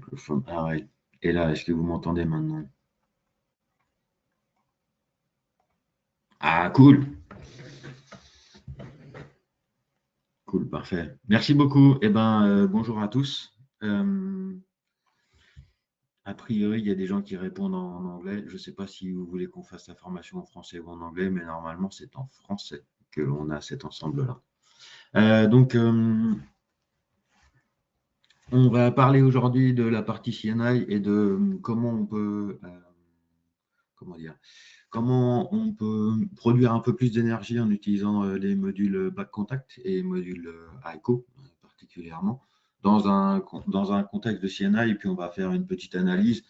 microphone. Ah ouais. Et là, est-ce que vous m'entendez maintenant? Ah, cool. Cool, parfait. Merci beaucoup. Eh ben, bonjour à tous. A priori, il y a des gens qui répondent en anglais. Je ne sais pas si vous voulez qu'on fasse la formation en français ou en anglais, mais normalement, c'est en français qu'on a cet ensemble-là. Donc, on va parler aujourd'hui de la partie CNI et de comment on peut, comment dire, comment on peut produire un peu plus d'énergie en utilisant les modules back contact et modules ICO particulièrement dans un contexte de CNI. Et puis on va faire une petite analyse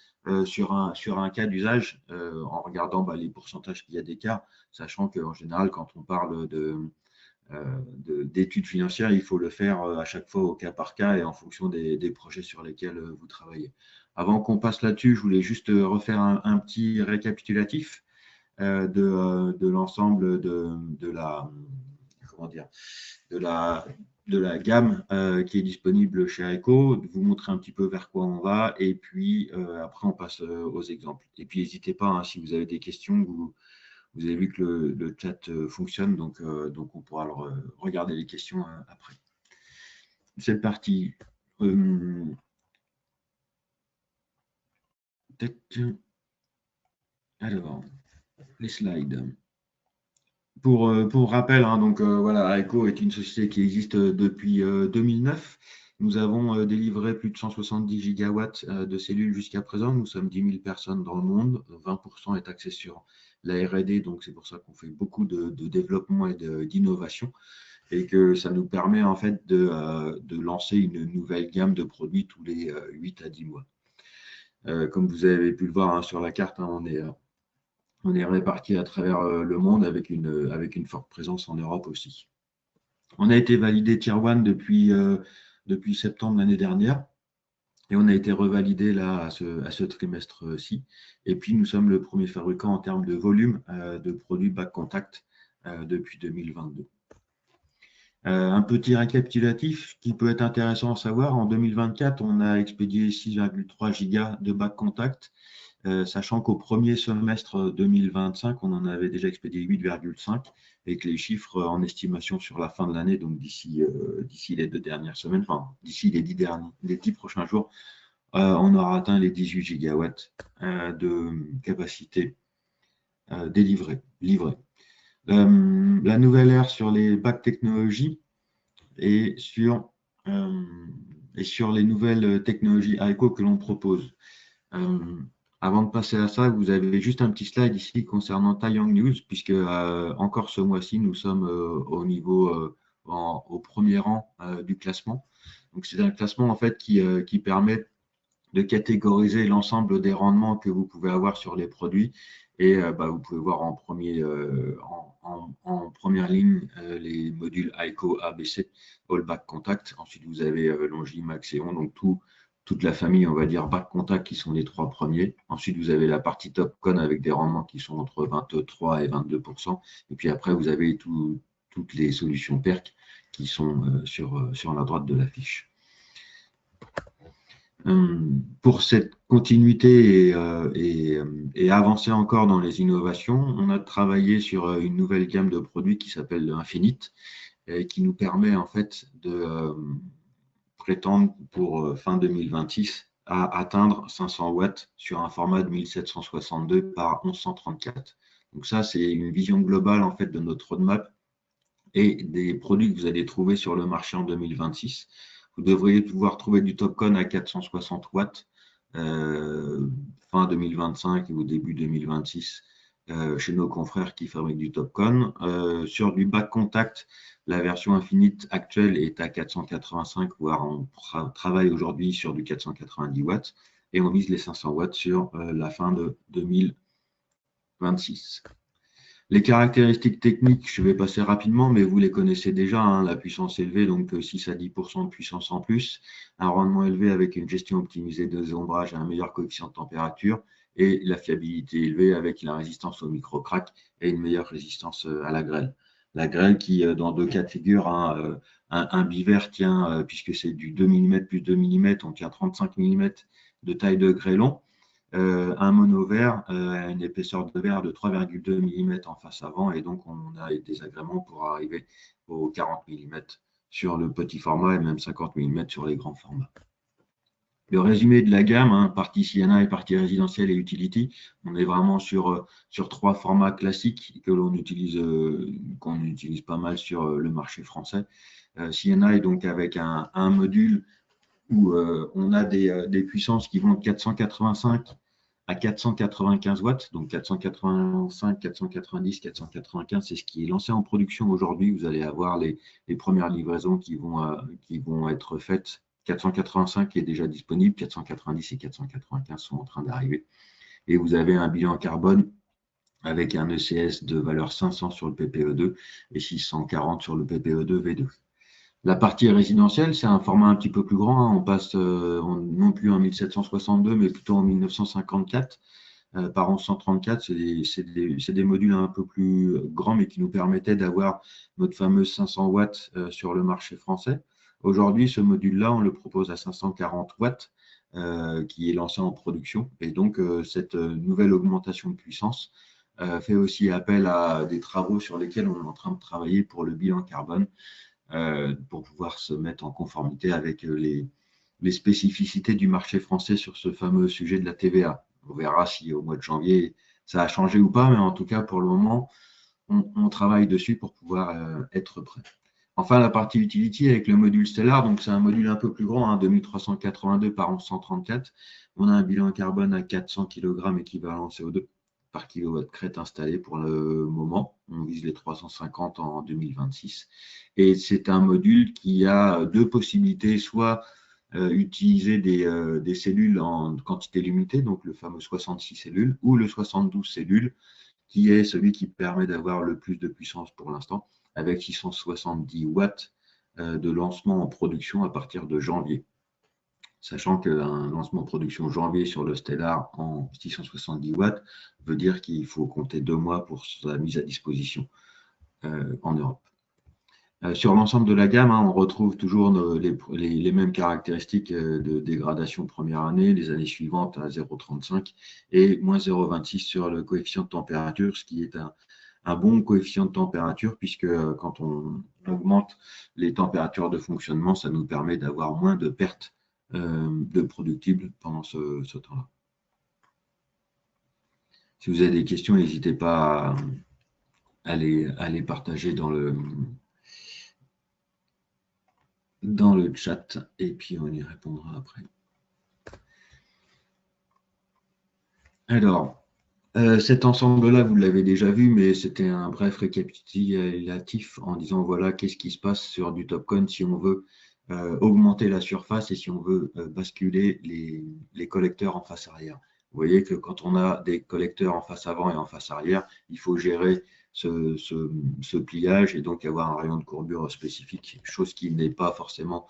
sur un cas d'usage en regardant les pourcentages qu'il y a d'écart, sachant qu'en général, quand on parle d'études financières, il faut le faire à chaque fois au cas par cas et en fonction des projets sur lesquels vous travaillez. Avant qu'on passe là-dessus, je voulais juste refaire un petit récapitulatif de l'ensemble de la, comment dire, de la, de la gamme qui est disponible chez AECO, de vous montrer un petit peu vers quoi on va, et puis après on passe aux exemples. Et puis n'hésitez pas, hein, si vous avez des questions, vous avez vu que le chat fonctionne, donc on pourra regarder les questions après. C'est parti. Alors, les slides. Pour rappel, hein, donc voilà, AECO est une société qui existe depuis 2009. Nous avons délivré plus de 170 gigawatts de cellules jusqu'à présent. Nous sommes 10 000 personnes dans le monde. 20% est axé sur la R&D, donc c'est pour ça qu'on fait beaucoup de développement et d'innovation et que ça nous permet en fait de lancer une nouvelle gamme de produits tous les 8 à 10 mois. Comme vous avez pu le voir hein, sur la carte, hein, on est répartis à travers le monde avec une forte présence en Europe aussi. On a été validé Tier 1 depuis septembre l'année dernière et on a été revalidé là à ce trimestre-ci. Et puis nous sommes le premier fabricant en termes de volume de produits back contact depuis 2022. Un petit récapitulatif qui peut être intéressant à savoir, en 2024, on a expédié 6,3 gigas de back contact, sachant qu'au premier semestre 2025, on en avait déjà expédié 8,5 et que les chiffres en estimation sur la fin de l'année, donc d'ici les 2 dernières semaines, enfin d'ici les 10 prochains jours, on aura atteint les 18 gigawatts de capacité livrée. La nouvelle ère sur les back technologies et sur les nouvelles technologies AECO que l'on propose. Avant de passer à ça, vous avez juste un petit slide ici concernant Taiyang News, puisque encore ce mois-ci, nous sommes au premier rang du classement. Donc, c'est un classement en fait qui permet de catégoriser l'ensemble des rendements que vous pouvez avoir sur les produits. Et vous pouvez voir en première ligne les modules ICO, ABC, All Back Contact. Ensuite, vous avez Longi, Max et On, donc toute la famille, on va dire, Back Contact qui sont les 3 premiers. Ensuite, vous avez la partie TopCon avec des rendements qui sont entre 23 et 22%. Et puis après, vous avez toutes les solutions PERC qui sont sur la droite de la fiche. Pour cette continuité et avancer encore dans les innovations, on a travaillé sur une nouvelle gamme de produits qui s'appelle Infinite et qui nous permet en fait de prétendre pour fin 2026 à atteindre 500 watts sur un format de 1762 par 1134. Donc ça, c'est une vision globale en fait de notre roadmap et des produits que vous allez trouver sur le marché en 2026. Vous devriez pouvoir trouver du TopCon à 460 watts fin 2025 ou début 2026 chez nos confrères qui fabriquent du TopCon. Sur du back contact, la version Infinite actuelle est à 485, voire on travaille aujourd'hui sur du 490 watts et on vise les 500 watts sur la fin de 2026. Les caractéristiques techniques, je vais passer rapidement, mais vous les connaissez déjà, hein, la puissance élevée, donc 6 à 10% de puissance en plus, un rendement élevé avec une gestion optimisée de ombrage et un meilleur coefficient de température, et la fiabilité élevée avec la résistance au micro-crack et une meilleure résistance à la grêle. la grêle qui, dans deux cas de figure, un bivers tient, puisque c'est du 2 mm plus 2 mm, on tient 35 mm de taille de grêlon. Un monovert a une épaisseur de verre de 3,2 mm en face avant, et donc on a des agréments pour arriver aux 40 mm sur le petit format et même 50 mm sur les grands formats. Le résumé de la gamme, hein, partie CNI, partie résidentielle et utility, on est vraiment sur trois formats classiques que l'on utilise, qu'on utilise pas mal sur le marché français. CNI, donc avec un module où on a des puissances qui vont de 485 à 495 watts, donc 485, 490, 495, c'est ce qui est lancé en production aujourd'hui. Vous allez avoir les premières livraisons qui vont être faites. 485 est déjà disponible, 490 et 495 sont en train d'arriver. Et vous avez un bilan carbone avec un ECS de valeur 500 sur le PPE2 et 640 sur le PPE2 V2. La partie résidentielle, c'est un format un petit peu plus grand, hein. On passe non plus en 1762, mais plutôt en 1954 par 1134. C'est des modules un peu plus grands, mais qui nous permettaient d'avoir notre fameuse 500 watts sur le marché français. Aujourd'hui, ce module-là, on le propose à 540 watts, qui est lancé en production. Et donc, cette nouvelle augmentation de puissance fait aussi appel à des travaux sur lesquels on est en train de travailler pour le bilan carbone, pour pouvoir se mettre en conformité avec les spécificités du marché français sur ce fameux sujet de la TVA. On verra si au mois de janvier ça a changé ou pas, mais en tout cas pour le moment, on travaille dessus pour pouvoir être prêt. Enfin, la partie utility avec le module Stellar, donc c'est un module un peu plus grand, hein, 2382 par 1134. On a un bilan carbone à 400 kg équivalent CO2 par kilowatt crête installé pour le moment. On vise les 350 en 2026. Et c'est un module qui a deux possibilités, soit utiliser des cellules en quantité limitée, donc le fameux 66 cellules, ou le 72 cellules, qui est celui qui permet d'avoir le plus de puissance pour l'instant, avec 670 watts de lancement en production à partir de janvier. Sachant qu'un lancement en production janvier sur le Stellar en 670 watts veut dire qu'il faut compter 2 mois pour sa mise à disposition en Europe. Sur l'ensemble de la gamme, hein, on retrouve toujours les mêmes caractéristiques de dégradation première année, les années suivantes à 0,35 et moins 0,26 sur le coefficient de température, ce qui est un bon coefficient de température, puisque quand on augmente les températures de fonctionnement, ça nous permet d'avoir moins de pertes de productibles pendant ce temps-là. Si vous avez des questions, n'hésitez pas à les partager dans le chat, et puis on y répondra après. Alors, cet ensemble-là, vous l'avez déjà vu, mais c'était un bref récapitulatif en disant voilà qu'est-ce qui se passe sur du TOPCon si on veut augmenter la surface et si on veut basculer les collecteurs en face arrière. Vous voyez que quand on a des collecteurs en face avant et en face arrière, il faut gérer ce pliage et donc avoir un rayon de courbure spécifique, chose qui n'est pas forcément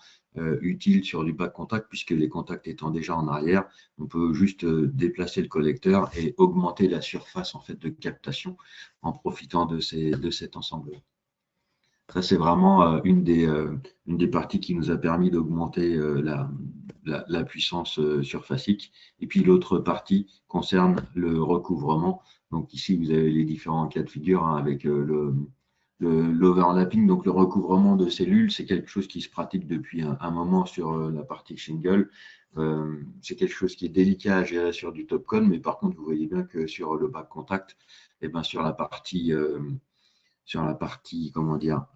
utile sur du back contact, puisque les contacts étant déjà en arrière, on peut juste déplacer le collecteur et augmenter la surface en fait de captation en profitant de cet ensemble. Ça, c'est vraiment une des parties qui nous a permis d'augmenter la puissance surfacique. Et puis l'autre partie concerne le recouvrement. Donc ici, vous avez les différents cas de figure, hein, avec l'overlapping, donc le recouvrement de cellules. C'est quelque chose qui se pratique depuis un moment sur la partie shingle. C'est quelque chose qui est délicat à gérer sur du TOPCon, mais par contre, vous voyez bien que sur le back contact, et bien sur la partie comment dire,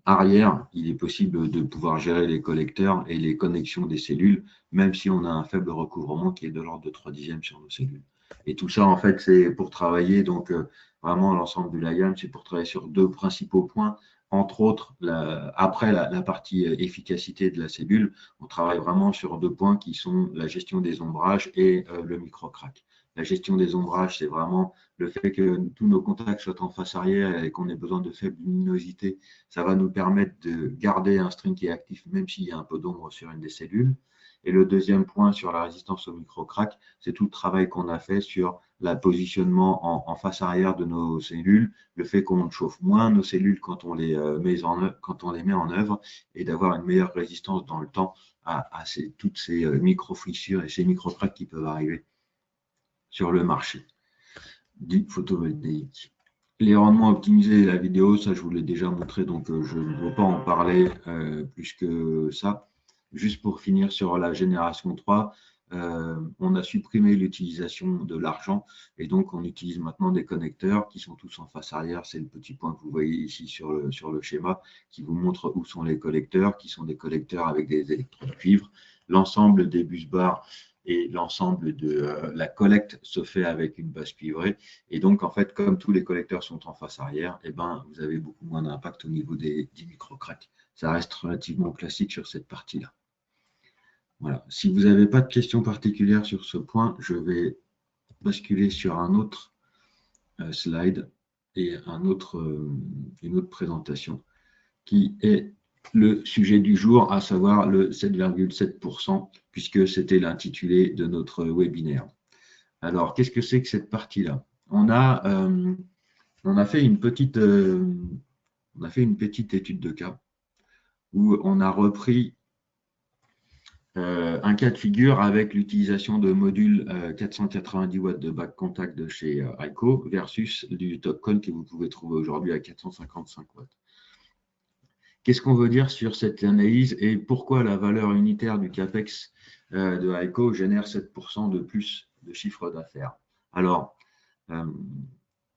arrière, il est possible de pouvoir gérer les collecteurs et les connexions des cellules, même si on a un faible recouvrement qui est de l'ordre de 3/10 sur nos cellules. Et tout ça, en fait, c'est pour travailler, donc vraiment l'ensemble de la gamme, c'est pour travailler sur deux principaux points. Entre autres, après la partie efficacité de la cellule, on travaille vraiment sur deux points qui sont la gestion des ombrages et le micro-crack. La gestion des ombrages, c'est vraiment le fait que tous nos contacts soient en face arrière et qu'on ait besoin de faible luminosité. Ça va nous permettre de garder un string qui est actif, même s'il y a un peu d'ombre sur une des cellules. Et le deuxième point sur la résistance au micro-crack, c'est tout le travail qu'on a fait sur le positionnement en face arrière de nos cellules, le fait qu'on chauffe moins nos cellules quand on les met en œuvre et d'avoir une meilleure résistance dans le temps à toutes ces micro-fissures et ces micro-cracks qui peuvent arriver sur le marché du photovoltaïque. Les rendements optimisés, la vidéo, ça je vous l'ai déjà montré, donc je ne veux pas en parler plus que ça. Juste pour finir sur la génération 3, on a supprimé l'utilisation de l'argent et donc on utilise maintenant des connecteurs qui sont tous en face arrière. C'est le petit point que vous voyez ici sur le schéma qui vous montre où sont les collecteurs, qui sont des collecteurs avec des électrodes cuivre. L'ensemble des bus bars et l'ensemble de la collecte se fait avec une base cuivrée. Et donc, en fait, comme tous les collecteurs sont en face arrière, eh ben, vous avez beaucoup moins d'impact au niveau des micro-cracks. Ça reste relativement classique sur cette partie-là. Voilà. Si vous n'avez pas de questions particulières sur ce point, je vais basculer sur un autre slide et une autre présentation qui est le sujet du jour, à savoir le 7,7%, puisque c'était l'intitulé de notre webinaire. Alors, qu'est-ce que c'est que cette partie-là? On a fait une petite étude de cas où on a repris un cas de figure avec l'utilisation de modules 490 watts de back contact de chez Aiko versus du TopCon que vous pouvez trouver aujourd'hui à 455 watts. Qu'est-ce qu'on veut dire sur cette analyse et pourquoi la valeur unitaire du CAPEX de Aiko génère 7% de plus de chiffre d'affaires? Alors,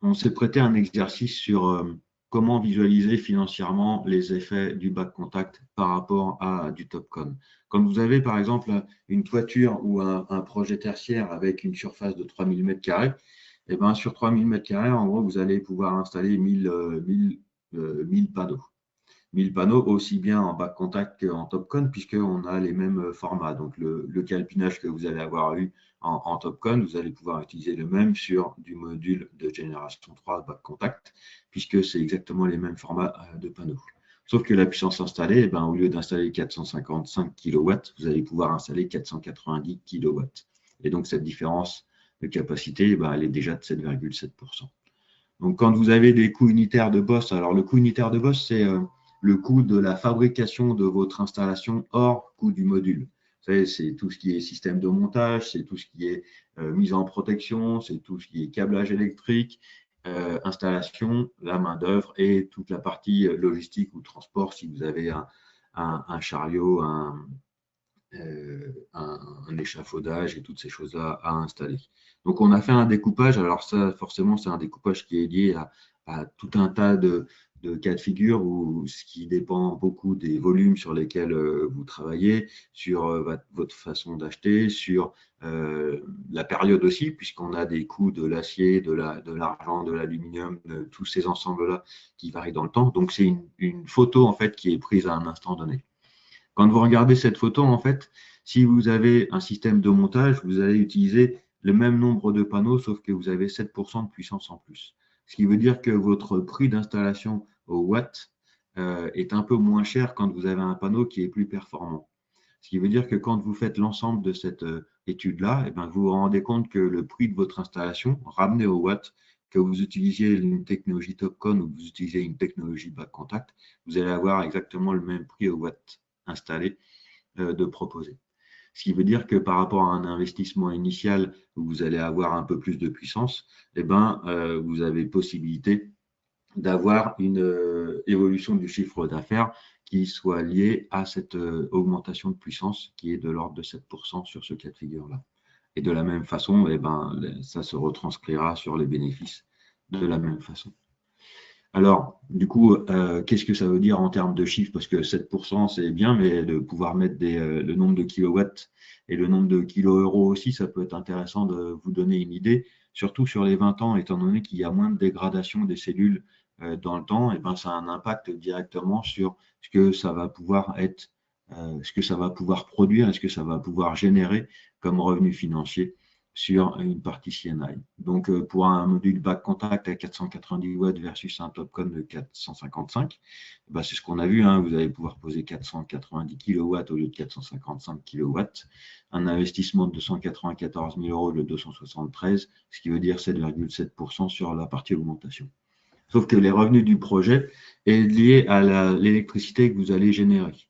on s'est prêté un exercice sur comment visualiser financièrement les effets du back contact par rapport à du TopCon. Quand vous avez par exemple une toiture ou un projet tertiaire avec une surface de 3000 m², et ben sur 3000 m², en gros, vous allez pouvoir installer 1000 panneaux. 1000 panneaux aussi bien en back contact qu'en TopCon, puisqu'on a les mêmes formats. Donc, le calpinage que vous allez avoir eu en TopCon, vous allez pouvoir utiliser le même sur du module de génération 3 back contact, puisque c'est exactement les mêmes formats de panneaux. Sauf que la puissance installée, eh ben, au lieu d'installer 455 kW, vous allez pouvoir installer 490 kW. Et donc, cette différence de capacité, eh ben, elle est déjà de 7,7%. Donc, quand vous avez des coûts unitaires de Boss, alors le coût unitaire de Boss, c'est le coût de la fabrication de votre installation hors coût du module. C'est tout ce qui est système de montage, c'est tout ce qui est mise en protection, c'est tout ce qui est câblage électrique, installation, la main-d'œuvre et toute la partie logistique ou transport si vous avez un chariot, un échafaudage et toutes ces choses-là à installer. Donc, on a fait un découpage. Alors, ça, forcément, c'est un découpage qui est lié à tout un tas de cas de figure où ce qui dépend beaucoup des volumes sur lesquels vous travaillez, sur votre façon d'acheter, sur la période aussi, puisqu'on a des coûts de l'acier, de l'argent, de l'aluminium, de tous ces ensembles-là qui varient dans le temps. Donc, c'est une photo en fait qui est prise à un instant donné. Quand vous regardez cette photo, en fait, si vous avez un système de montage, vous allez utiliser le même nombre de panneaux, sauf que vous avez 7% de puissance en plus. Ce qui veut dire que votre prix d'installation au watt est un peu moins cher quand vous avez un panneau qui est plus performant. Ce qui veut dire que quand vous faites l'ensemble de cette étude-là, eh ben, vous vous rendez compte que le prix de votre installation, ramené au watt, que vous utilisiez une technologie TopCon ou vous utilisez une technologie back contact, vous allez avoir exactement le même prix au watt installé de proposer. Ce qui veut dire que par rapport à un investissement initial où vous allez avoir un peu plus de puissance, eh ben, vous avez possibilité d'avoir une évolution du chiffre d'affaires qui soit liée à cette augmentation de puissance qui est de l'ordre de 7% sur ce cas de figure-là. Et de la même façon, eh ben, ça se retranscrira sur les bénéfices de la même façon. Alors, du coup, qu'est-ce que ça veut dire en termes de chiffres? Parce que 7%, c'est bien, mais de pouvoir mettre le nombre de kilowatts et le nombre de kilo-euros aussi, ça peut être intéressant de vous donner une idée, surtout sur les 20 ans, étant donné qu'il y a moins de dégradation des cellules dans le temps, et ben, ça a un impact directement sur ce que ça va pouvoir être, ce que ça va pouvoir produire et ce que ça va pouvoir générer comme revenu financier sur une partie CNI. Donc, pour un module back contact à 490 watts versus un Topcon de 455, bah, c'est ce qu'on a vu, hein, vous allez pouvoir poser 490 kW au lieu de 455 kW, un investissement de 294 000 euros de 273, ce qui veut dire 7,7% sur la partie augmentation. Sauf que les revenus du projet est lié à l'électricité que vous allez générer.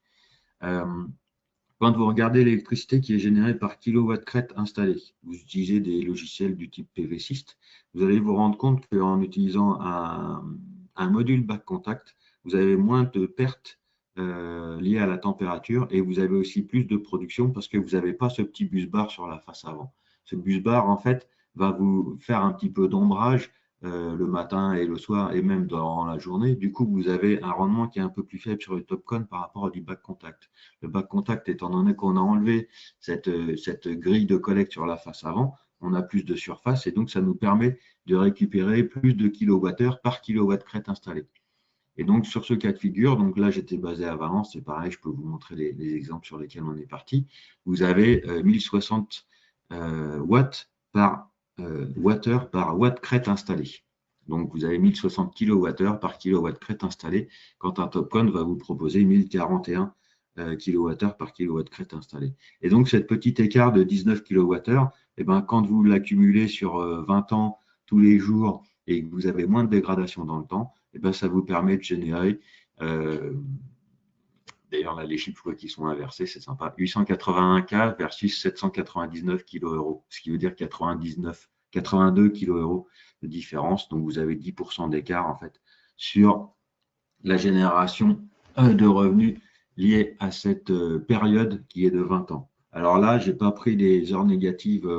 Quand vous regardez l'électricité qui est générée par kilowatt crête installé, vous utilisez des logiciels du type PV-Syst, vous allez vous rendre compte qu'en utilisant un module back contact, vous avez moins de pertes liées à la température et vous avez aussi plus de production parce que vous n'avez pas ce petit bus bar sur la face avant. Ce bus bar, en fait, va vous faire un petit peu d'ombrage le matin et le soir et même dans la journée. Du coup, vous avez un rendement qui est un peu plus faible sur le Topcon par rapport à du back contact. Le back contact, étant donné qu'on a enlevé cette grille de collecte sur la face avant, on a plus de surface et donc ça nous permet de récupérer plus de kilowattheures par kilowatt crête installé. Et donc sur ce cas de figure, donc là j'étais basé à Valence, c'est pareil, je peux vous montrer les exemples sur lesquels on est parti. Vous avez 1060 watts par wattheure par watt crête installé. Donc vous avez 1060 kWh par kilowatt crête installé, quand un Topcon va vous proposer 1041 kWh par kilowatt crête installé. Et donc cet petit écart de 19 kWh, eh ben, quand vous l'accumulez sur 20 ans tous les jours et que vous avez moins de dégradation dans le temps, eh ben, ça vous permet de générer, d'ailleurs là les chiffres qui sont inversés, c'est sympa, 881 K versus 799 kg€, ce qui veut dire 82 kg€ de différence. Donc vous avez 10% d'écart en fait sur la génération de revenus liés à cette période qui est de 20 ans. Alors là, je n'ai pas pris les heures négatives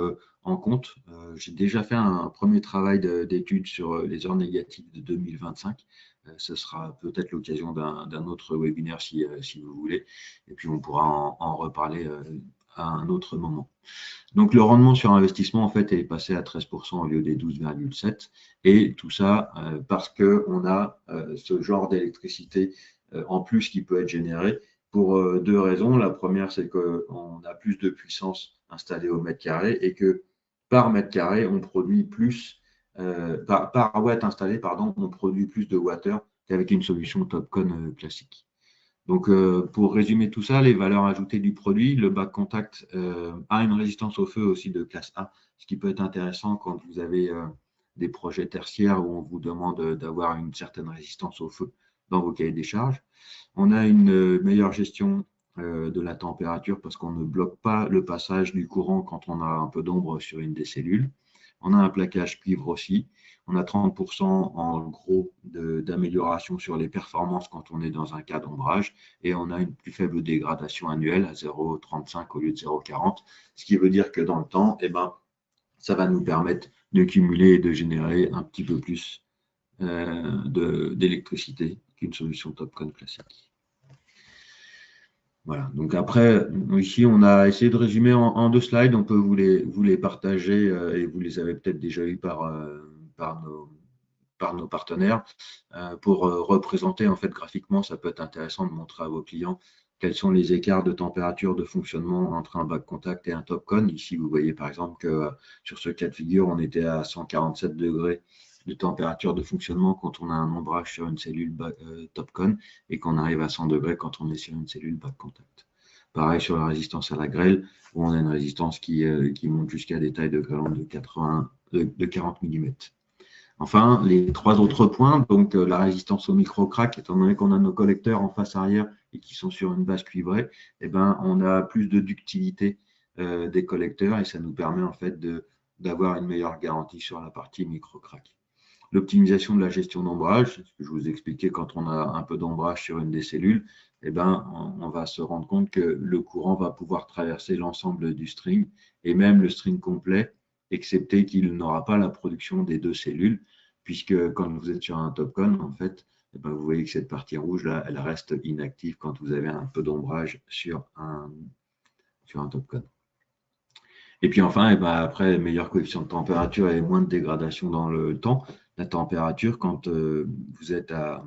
en compte. J'ai déjà fait un premier travail d'étude sur les heures négatives de 2025. Ce sera peut-être l'occasion d'un autre webinaire si vous voulez. Et puis on pourra en reparler à un autre moment. Donc le rendement sur investissement en fait est passé à 13% au lieu des 12,7%. Et tout ça parce qu'on a ce genre d'électricité en plus qui peut être généré pour deux raisons. La première, c'est qu'on a plus de puissance installée au mètre carré et que par mètre carré, on produit plus, par watt installé, pardon, on produit plus de wattheures qu'avec une solution Topcon classique. Donc, pour résumer tout ça, les valeurs ajoutées du produit, le back contact a une résistance au feu aussi de classe A, ce qui peut être intéressant quand vous avez des projets tertiaires où on vous demande d'avoir une certaine résistance au feu dans vos cahiers des charges. On a une meilleure gestion de la température parce qu'on ne bloque pas le passage du courant quand on a un peu d'ombre sur une des cellules. On a un plaquage cuivre aussi. On a 30% en gros d'amélioration sur les performances quand on est dans un cas d'ombrage et on a une plus faible dégradation annuelle à 0,35 au lieu de 0,40, ce qui veut dire que dans le temps, eh ben, ça va nous permettre de cumuler et de générer un petit peu plus d'électricité qu'une solution Topcon classique. Voilà, donc après, ici, on a essayé de résumer en deux slides. On peut vous les partager et vous les avez peut-être déjà eu par nos partenaires. Pour représenter, en fait, graphiquement, ça peut être intéressant de montrer à vos clients quels sont les écarts de température de fonctionnement entre un back contact et un Topcon. Ici, vous voyez par exemple que sur ce cas de figure, on était à 147 degrés de température de fonctionnement quand on a un ombrage sur une cellule Topcon et qu'on arrive à 100 degrés quand on est sur une cellule back contact. Pareil sur la résistance à la grêle, où on a une résistance qui monte jusqu'à des tailles de grêlons de 40 mm. Enfin, les trois autres points, donc la résistance au micro-crack, étant donné qu'on a nos collecteurs en face arrière et qui sont sur une base cuivrée, eh ben, on a plus de ductilité des collecteurs et ça nous permet en fait d'avoir une meilleure garantie sur la partie micro-crack. L'optimisation de la gestion d'ombrage, ce que je vous expliquais quand on a un peu d'ombrage sur une des cellules, eh ben, on va se rendre compte que le courant va pouvoir traverser l'ensemble du string et même le string complet, excepté qu'il n'aura pas la production des deux cellules, puisque quand vous êtes sur un Topcon, en fait, eh ben, vous voyez que cette partie rouge là, elle reste inactive quand vous avez un peu d'ombrage sur un Topcon. Et puis enfin, eh ben, après, meilleur coefficient de température et moins de dégradation dans le temps. La température, quand vous êtes à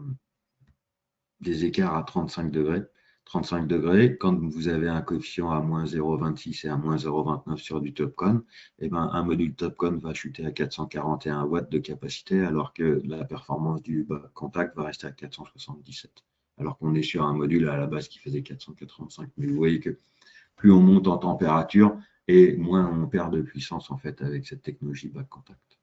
des écarts à 35 degrés, 35 degrés. Quand vous avez un coefficient à moins 0,26 et à moins 0,29 sur du TOPCon, eh ben, un module TOPCon va chuter à 441 watts de capacité, alors que la performance du bas contact va rester à 477. Alors qu'on est sur un module à la base qui faisait 485. Mais vous voyez que plus on monte en température et moins on perd de puissance en fait avec cette technologie back contact.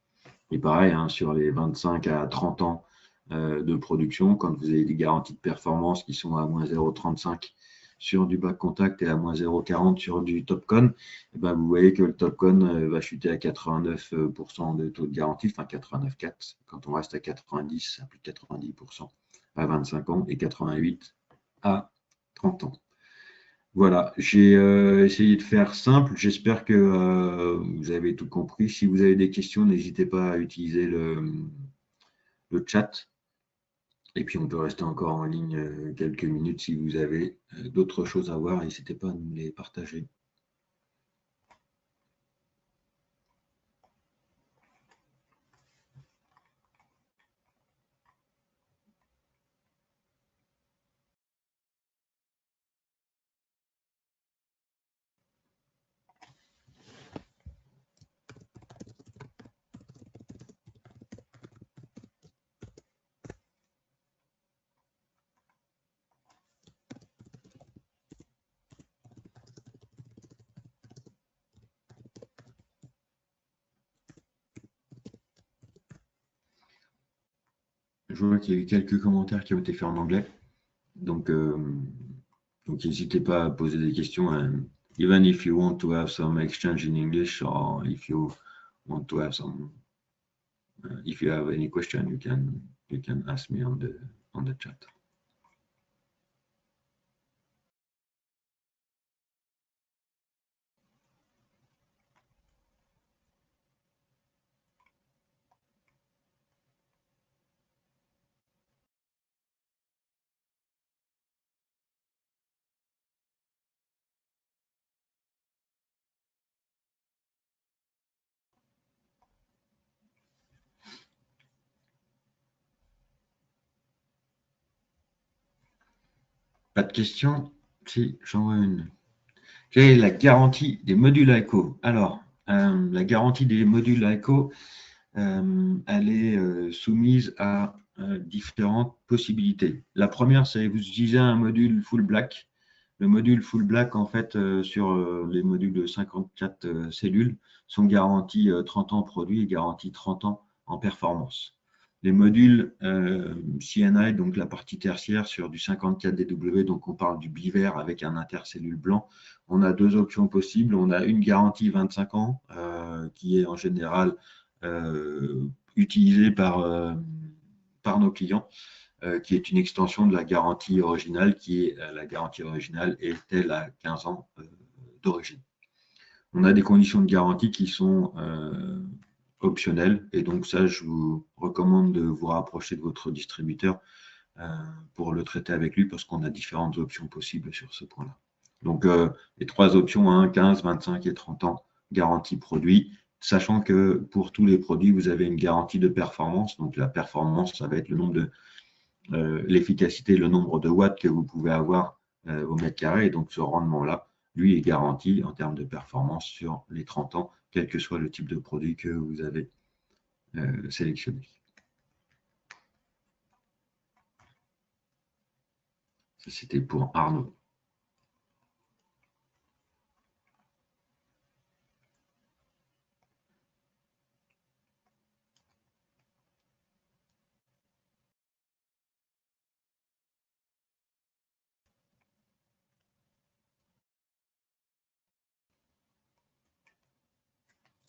Et pareil, hein, sur les 25 à 30 ans de production, quand vous avez des garanties de performance qui sont à moins 0,35 sur du back contact et à moins 0,40 sur du TOPCon, eh ben, vous voyez que le TOPCon va chuter à 89% de taux de garantie, enfin 89,4. Quand on reste à 90, à plus de 90% à 25 ans et 88 à 30 ans. Voilà, j'ai essayé de faire simple. J'espère que vous avez tout compris. Si vous avez des questions, n'hésitez pas à utiliser le chat. Et puis, on peut rester encore en ligne quelques minutes si vous avez d'autres choses à voir. N'hésitez pas à nous les partager. Je vois qu'il y a eu quelques commentaires qui ont été faits en anglais. Donc n'hésitez pas à poser des questions. Even if you want to have some exchange in English, or if you want to have some, if you have any question, you can ask me on the chat. Pas de questions? Si, j'en vois une. Quelle est la garantie des modules ICO? Alors, la garantie des modules ICO, elle est soumise à différentes possibilités. La première, c'est que vous utilisez un module full black. Le module full black, en fait, sur les modules de 54 cellules, sont garantis 30 ans produit et garantis 30 ans en performance. Les modules CNI, donc la partie tertiaire sur du 54DW, donc on parle du bivert avec un intercellule blanc, on a deux options possibles. On a une garantie 25 ans qui est en général utilisée par nos clients, qui est une extension de la garantie originale, qui est la garantie originale est-elle à 15 ans d'origine. On a des conditions de garantie qui sont optionnelles, et donc ça, je vous recommande de vous rapprocher de votre distributeur pour le traiter avec lui, parce qu'on a différentes options possibles sur ce point-là. Donc, les trois options, 1, 15, 25 et 30 ans, garantie produit, sachant que pour tous les produits, vous avez une garantie de performance. Donc, la performance, ça va être le nombre de l'efficacité, le nombre de watts que vous pouvez avoir au mètre carré. Et donc, ce rendement-là, lui, est garanti en termes de performance sur les 30 ans, quel que soit le type de produit que vous avez sélectionné. Ça, c'était pour Arnaud.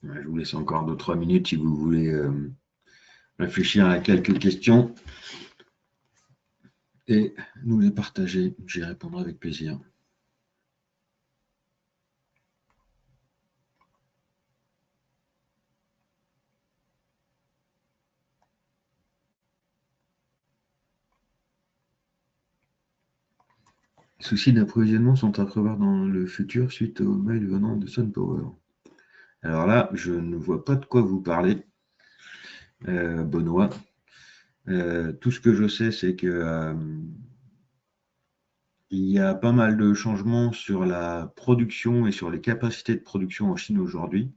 Je vous laisse encore 2-3 minutes si vous voulez réfléchir à quelques questions et nous les partager. J'y répondrai avec plaisir. Les soucis d'approvisionnement sont à prévoir dans le futur suite au mail venant de SunPower. Alors là, je ne vois pas de quoi vous parlez, Benoît. Tout ce que je sais, c'est que Il y a pas mal de changements sur la production et sur les capacités de production en Chine aujourd'hui.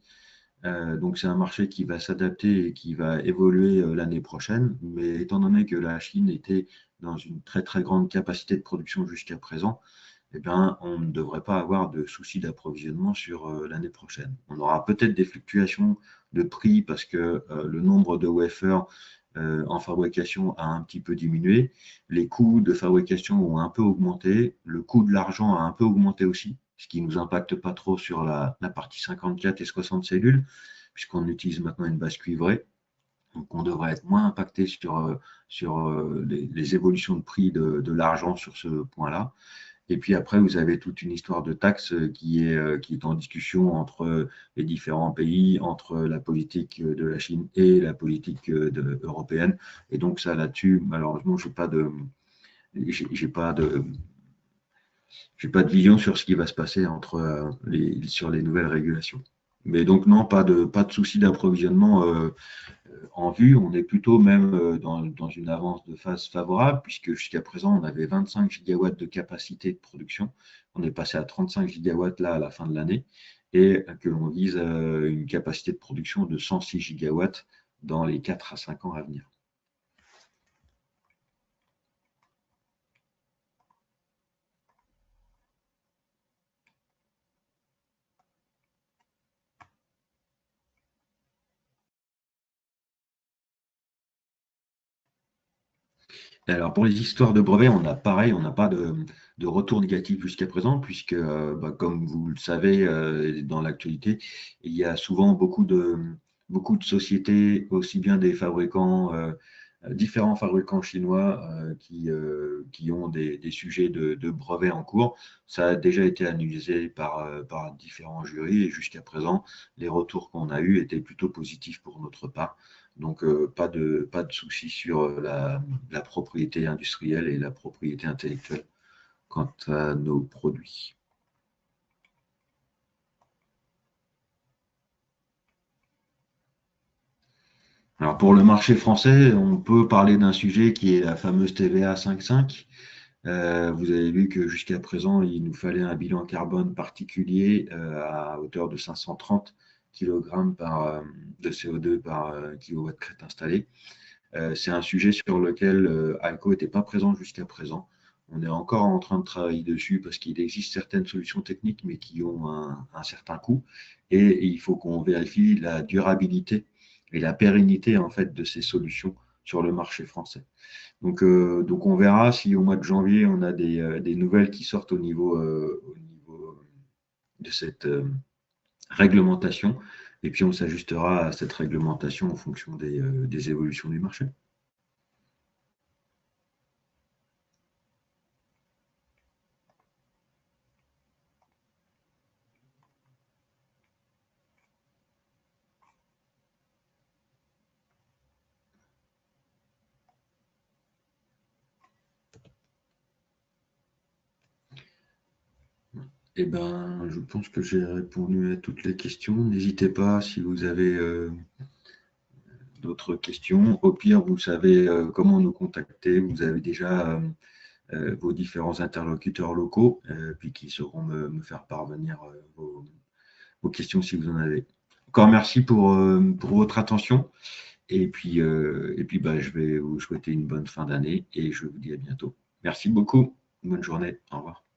Donc c'est un marché qui va s'adapter et qui va évoluer l'année prochaine. Mais étant donné que la Chine était dans une très très grande capacité de production jusqu'à présent, eh bien, on ne devrait pas avoir de soucis d'approvisionnement sur l'année prochaine. On aura peut-être des fluctuations de prix parce que le nombre de wafers en fabrication a un petit peu diminué. Les coûts de fabrication ont un peu augmenté. Le coût de l'argent a un peu augmenté aussi, ce qui ne nous impacte pas trop sur la partie 54 et 60 cellules, puisqu'on utilise maintenant une base cuivrée. Donc, on devrait être moins impacté sur les évolutions de prix de l'argent sur ce point-là. Et puis après, vous avez toute une histoire de taxes qui est en discussion entre les différents pays, entre la politique de la Chine et la politique européenne. Et donc ça, là-dessus, malheureusement, j'ai pas de, j'ai pas de vision sur ce qui va se passer sur les nouvelles régulations. Mais donc non, pas de souci d'approvisionnement en vue. On est plutôt même dans une avance de phase favorable, puisque jusqu'à présent, on avait 25 gigawatts de capacité de production. On est passé à 35 gigawatts là à la fin de l'année, et que l'on vise une capacité de production de 106 gigawatts dans les 4 à 5 ans à venir. Alors pour les histoires de brevets, on a pareil, on n'a pas de retour négatif jusqu'à présent, puisque comme vous le savez dans l'actualité, il y a souvent beaucoup de sociétés, aussi bien des fabricants, différents fabricants chinois qui ont des sujets de brevets en cours. Ça a déjà été analysé par différents jurys et jusqu'à présent, les retours qu'on a eus étaient plutôt positifs pour notre part. Donc, pas de souci sur la propriété industrielle et la propriété intellectuelle quant à nos produits. Alors, pour le marché français, on peut parler d'un sujet qui est la fameuse TVA 5,5. Vous avez vu que jusqu'à présent, il nous fallait un bilan carbone particulier à hauteur de 530 kg de CO2 par kilowatt crête installé. C'est un sujet sur lequel ALCO n'était pas présent jusqu'à présent. On est encore en train de travailler dessus parce qu'il existe certaines solutions techniques, mais qui ont un certain coût. Et il faut qu'on vérifie la durabilité et la pérennité en fait de ces solutions sur le marché français. Donc on verra si au mois de janvier, on a des nouvelles qui sortent au niveau de cette réglementation. Et puis on s'ajustera à cette réglementation en fonction des évolutions du marché. Eh ben, je pense que j'ai répondu à toutes les questions. N'hésitez pas si vous avez d'autres questions. Au pire, vous savez comment nous contacter. Vous avez déjà vos différents interlocuteurs locaux, puis qui sauront me faire parvenir vos questions si vous en avez. Encore merci pour votre attention. Et puis bah, je vais vous souhaiter une bonne fin d'année et je vous dis à bientôt. Merci beaucoup. Bonne journée. Au revoir.